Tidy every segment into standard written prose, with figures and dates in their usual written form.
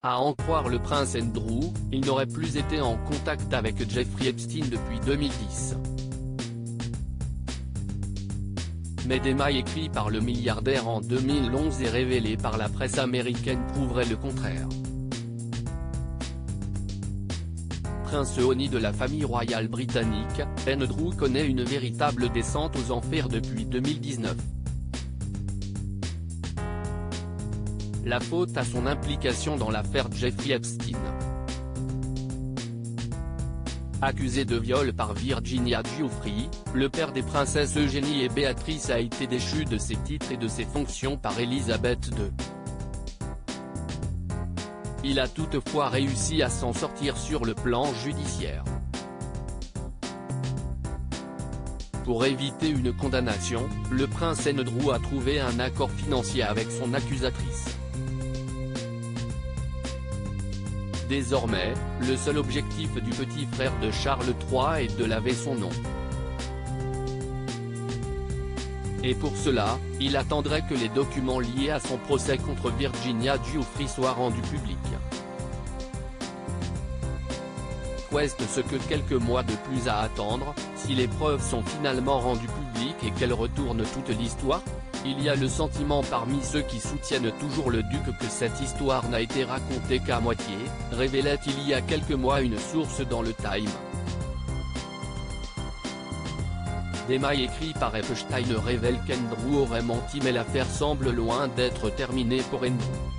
À en croire le prince Andrew, il n'aurait plus été en contact avec Jeffrey Epstein depuis 2010. Mais des mails écrits par le milliardaire en 2011 et révélés par la presse américaine prouveraient le contraire. Prince Oni de la famille royale britannique, Andrew connaît une véritable descente aux enfers depuis 2019. La faute à son implication dans l'affaire Jeffrey Epstein. Accusé de viol par Virginia Giuffre, le père des princesses Eugénie et Béatrice a été déchu de ses titres et de ses fonctions par Elisabeth II. Il a toutefois réussi à s'en sortir sur le plan judiciaire. Pour éviter une condamnation, le prince Andrew a trouvé un accord financier avec son accusatrice. Désormais, le seul objectif du petit frère de Charles III est de laver son nom. Et pour cela, il attendrait que les documents liés à son procès contre Virginia Giuffre soient rendus publics. Reste ce que quelques mois de plus à attendre, si les preuves sont finalement rendues publiques et qu'elles retournent toute l'histoire. Il y a le sentiment parmi ceux qui soutiennent toujours le duc que cette histoire n'a été racontée qu'à moitié, révélait il y a quelques mois une source dans le Time. Des mails écrits par Epstein révèlent qu'Andrew aurait menti, mais l'affaire semble loin d'être terminée pour Andrew.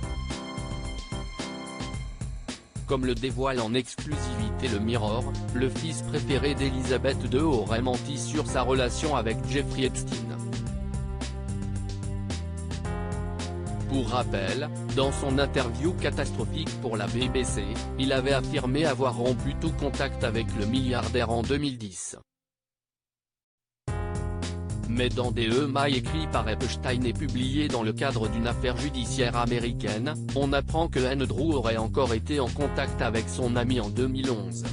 Comme le dévoile en exclusivité le Mirror, le fils préféré d'Elisabeth II aurait menti sur sa relation avec Jeffrey Epstein. Pour rappel, dans son interview catastrophique pour la BBC, il avait affirmé avoir rompu tout contact avec le milliardaire en 2010. Mais dans des mails écrits par Epstein et publiés dans le cadre d'une affaire judiciaire américaine, on apprend que Andrew aurait encore été en contact avec son ami en 2011.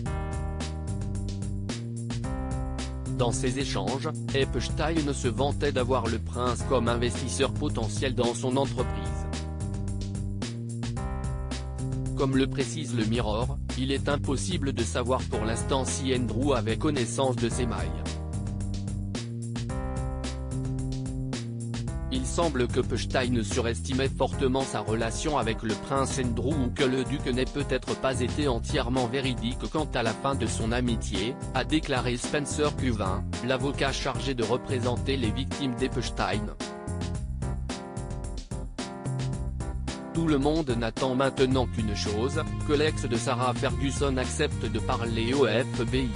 Dans ces échanges, Epstein se vantait d'avoir le prince comme investisseur potentiel dans son entreprise. Comme le précise le Mirror, il est impossible de savoir pour l'instant si Andrew avait connaissance de ces mails. Il semble que Epstein surestimait fortement sa relation avec le prince Andrew ou que le duc n'ait peut-être pas été entièrement véridique quant à la fin de son amitié, a déclaré Spencer Cuvin, l'avocat chargé de représenter les victimes d'Epstein. Tout le monde n'attend maintenant qu'une chose, que l'ex de Sarah Ferguson accepte de parler au FBI.